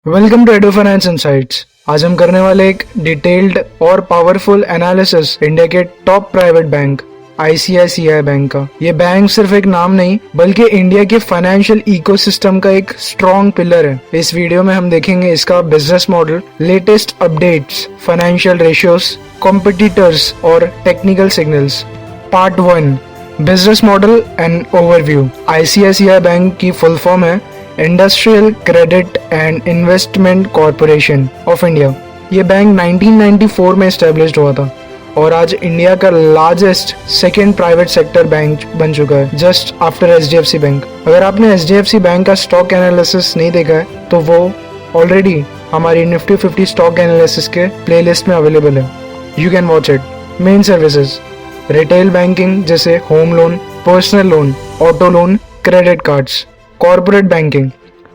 Welcome to Ado finance insights. आज हम करने वाले एक डिटेल्ड और पावरफुल एनालिसिस इंडिया के top private bank ICICI bank का। ये बैंक सिर्फ एक नाम नहीं बल्कि इंडिया के फाइनेंशियल इकोसिस्टम का एक स्ट्रॉन्ग पिलर है। इस वीडियो में हम देखेंगे इसका business model, latest updates, financial ratios, competitors और technical signals. Part 1, business model and overview. ICICI bank की फुल फॉर्म है industrial credit and investment corporation of India. ये बैंक 1994 में एस्टेब्लिश्ड हुआ था और आज इंडिया का largest second private sector bank बन चुका है, जस्ट आफ्टर एचडीएफसी बैंक। अगर आपने एचडीएफसी बैंक का स्टॉक एनालिसिस नहीं देखा है तो वो ऑलरेडी हमारी निफ्टी 50 स्टॉक एनालिसिस के प्लेलिस्ट में अवेलेबल है, you can watch it. Main services retail banking जैसे home loan, personal loan, auto loan, credit cards. Corporate banking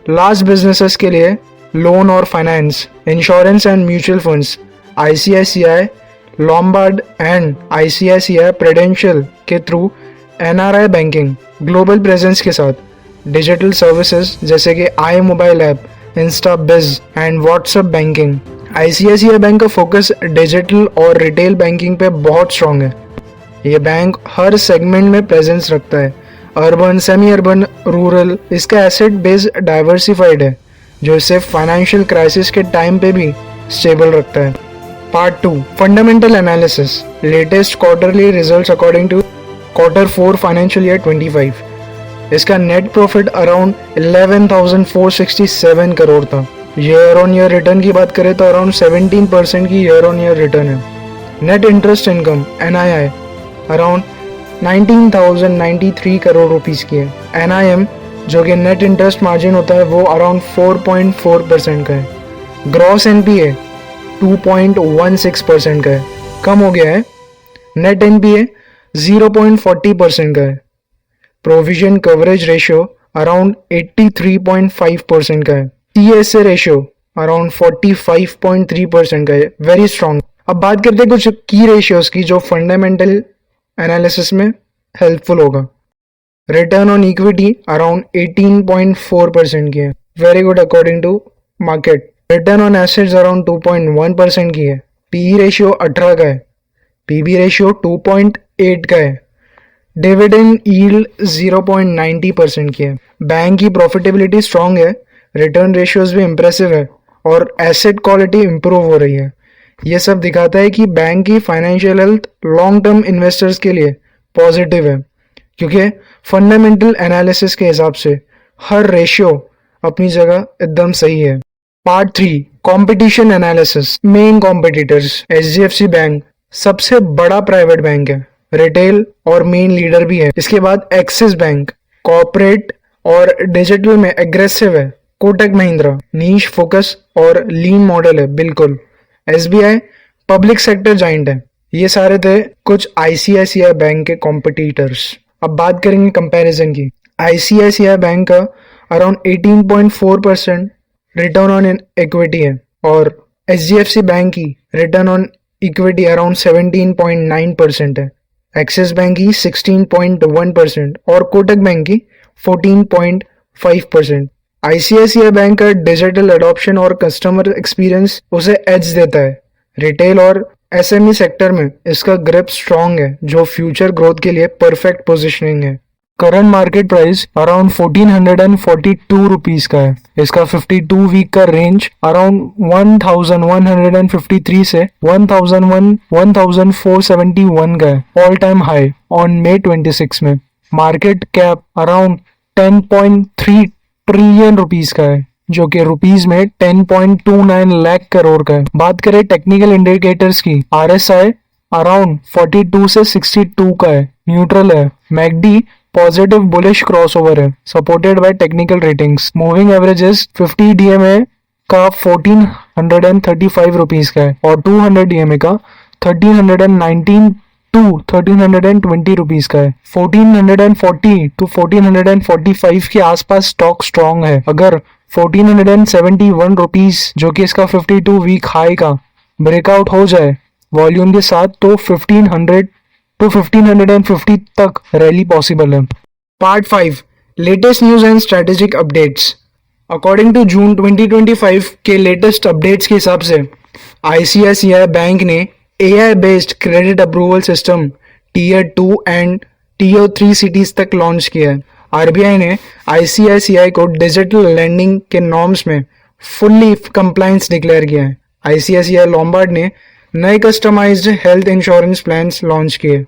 large businesses के लिए लोन और finance, insurance and mutual funds. ICICI Lombard and ICICI Prudential के through NRI banking global presence के साथ digital services जैसे कि iMobile app, insta biz and WhatsApp banking. ICICI bank का focus digital और रिटेल बैंकिंग पे बहुत strong है। ये बैंक हर सेगमेंट में प्रेजेंस रखता है, अर्बन, सेमी अर्बन, रूरल। इसका एसेट बेस डाइवर्सिफाइड है जो इसे फाइनेंशियल क्राइसिस के टाइम पे भी स्टेबल रखता है। Part 2, fundamental analysis, latest quarterly results according to Q4 financial year 25। इसका नेट प्रॉफिट अराउंड 11,467 करोड़ था। ईयर ऑन ईयर रिटर्न की बात करें तो अराउंड 17% की ईयर ऑन ईयर रिटर्न है। Net interest income NII around 19,093 crore rupees की है। NIM जो कि नेट इंटरेस्ट मार्जिन होता है वो अराउंड 4.4% का है। ग्रॉस NPA 2.16% का है, कम हो गया है। नेट NPA 0.40% का है। प्रोविजन कवरेज रेशियो अराउंड 83.5% का है। TSA रेशियो अराउंड 45.3% का है, वेरी स्ट्रॉन्ग। अब बात करते हैं कुछ की रेशियोज की जो फंडामेंटल एनालिसिस में हेल्पफुल होगा। रिटर्न ऑन इक्विटी अराउंड 18.4% की है, very good according to market. Return on assets around 2.1% की है। पीई रेशियो 18 का है। पीबी रेशियो 2.8 का है। डिविडेंड यील्ड 0.90% की है। बैंक की प्रॉफिटेबिलिटी स्ट्रांग है, रिटर्न रेशियोज भी इंप्रेसिव है और एसेट क्वालिटी इंप्रूव हो रही है। ये सब दिखाता है कि बैंक की financial health long term investors के लिए पॉजिटिव है, क्योंकि फंडामेंटल एनालिसिस के हिसाब से हर रेशियो अपनी जगह एकदम सही है। Part 3, competition analysis. Main competitors, HDFC bank सबसे बड़ा प्राइवेट बैंक है, रिटेल और मेन लीडर भी है। इसके बाद एक्सिस बैंक कॉर्पोरेट और डिजिटल में एग्रेसिव है। कोटक महिंद्रा नीश फोकस और लीन मॉडल है बिल्कुल। SBI पब्लिक सेक्टर जाइंट है। ये सारे थे कुछ आईसीआईसीआई बैंक के कॉम्पिटिटर्स। अब बात करेंगे कंपैरिजन की। आईसीआईसीआई बैंक का अराउंड 18.4% रिटर्न ऑन इक्विटी है और एचडीएफसी बैंक की रिटर्न ऑन इक्विटी अराउंड 17.9% है। एक्सिस बैंक की 16.1% और कोटक बैंक की 14.5%। आईसीआईसीआई बैंक का डिजिटल एडॉप्शन और कस्टमर एक्सपीरियंस उसे एज देता है। रिटेल और एसएमई सेक्टर में इसका ग्रिप स्ट्रांग है जो फ्यूचर ग्रोथ के लिए परफेक्ट पोजीशनिंग है। Current market price around 1442 rupees का है। इसका 52 वीक का रेंज अराउंड 1153 से 1471 का है, all time high on May 26 में। Market cap around 10.3 trillion rupees का है जो कि रुपीस में 10.29 लाख करोड़ का है। बात करें टेक्निकल इंडिकेटर्स की, RSI अराउंड 42 से 62 का है, न्यूट्रल है। मैकडी पॉजिटिव बुलिश क्रॉसओवर है, supported by technical ratings. Moving averages 50 DMA का 1435 रुपीस का है और 200 DMA का 1319 टू 1320 रुपीस का है। 1440 टू 1445 के आसपास स्टॉक स्ट्रॉन्ग है। अगर 1471 रुपीस जो कि इसका 52 वीक हाई का ब्रेकआउट हो जाए वॉल्यूम के साथ तो 1500 टू 1550 तक रैली पॉसिबल है। Part 5, latest news and strategic updates. According to June 2025 के लेटेस्ट अपडेट्स के हिसाब से ICICI बैंक ने AI based credit approval system tier 2 and tier 3 cities तक लॉन्च किया है। RBI ने ICICI को डिजिटल लैंडिंग के नॉर्म्स में फुल्ली कंप्लायंस डिक्लेयर किया है। ICICI लोम्बार्ड ने नए customized health insurance plans launch किए।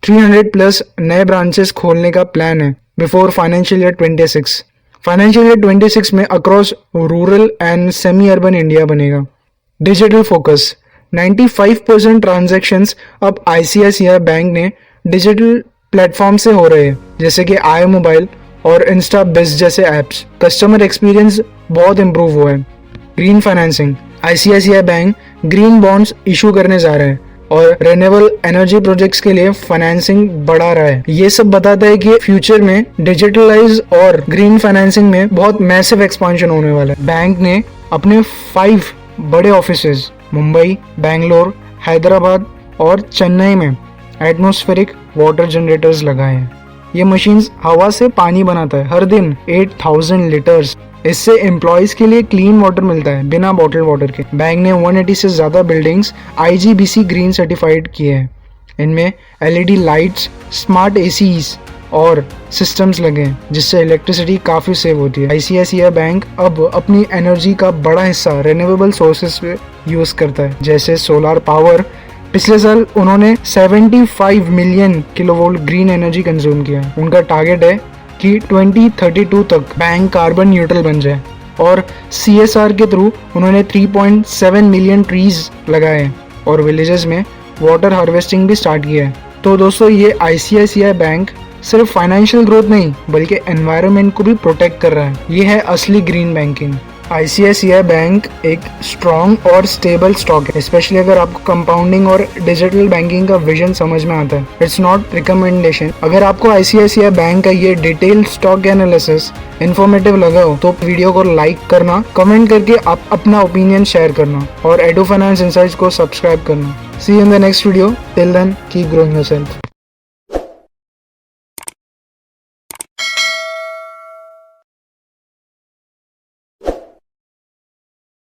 300 प्लस नए ब्रांचेस खोलने का प्लान है before financial year 26। Financial year 26 में across rural and semi urban India बनेगा। डिजिटल फोकस 95% ट्रांजैक्शंस अब ICICI बैंक ने डिजिटल प्लेटफॉर्म से हो रहे हैं, जैसे कि आई मोबाइल और इंस्टा बिज जैसे एप्स। कस्टमर एक्सपीरियंस बहुत इंप्रूव हुआ है। Green financing ICICI bank green bonds issue करने जा रहे हैं और रिन्यूएबल एनर्जी प्रोजेक्ट्स के लिए फाइनेंसिंग बढ़ा रहा है। ये सब बताता है कि फ्यूचर में डिजिटलाइज और ग्रीन फाइनेंसिंग में बहुत मैसिव एक्सपांशन होने वाला है। बैंक ने अपने 5 बड़े ऑफिसेज मुंबई, बेंगलोर, हैदराबाद और चेन्नई में एटमॉस्फेरिक वाटर जनरेटर्स लगाए हैं। ये मशीन्स हवा से पानी बनाता है हर दिन 8000 लीटर्स। इससे एम्प्लॉयज के लिए क्लीन वाटर मिलता है बिना बॉटल वाटर के। बैंक ने 180 से ज्यादा बिल्डिंग्स IGBC ग्रीन सर्टिफाइड किए हैं। इनमें LED लाइट्स, स्मार्ट ACs और सिस्टम्स लगे हैं, जिससे इलेक्ट्रिसिटी काफी सेव होती है। ICICI बैंक अब अपनी एनर्जी का बड़ा हिस्सा रिन्यूएबल सोर्सेस पे यूज करता है, जैसे सोलर पावर। पिछले साल उन्होंने 75 million kilovolt green energy consume किया। उनका टारगेट है कि 2032 तक बैंक कार्बन न्यूट्रल बन जाए और CSR के थ्रू उन्होंने 3.7 मिलियन ट्रीज लगाए हैं और विलेजेस में वाटर हार्वेस्टिंग भी स्टार्ट किया है। तो दोस्तों, ये ICICI बैंक सिर्फ फाइनेंशियल ग्रोथ नहीं बल्कि एनवायरनमेंट को भी प्रोटेक्ट कर रहा है। ये है असली ग्रीन बैंकिंग। ICICI बैंक एक स्ट्रॉन्ग और स्टेबल स्टॉक है, स्पेशली अगर आपको कंपाउंडिंग और डिजिटल बैंकिंग का विजन समझ में आता है। It's not recommendation. अगर आपको ICICI बैंक का ये डिटेल्ड स्टॉक एनालिसिस इन्फॉर्मेटिव लगा हो तो वीडियो को लाइक करना, कमेंट करके आप अपना ओपिनियन शेयर करना और एडो फाइनेंस इनसाइट्स को सब्सक्राइब करना। See you in the next video. Till then keep growing yourself.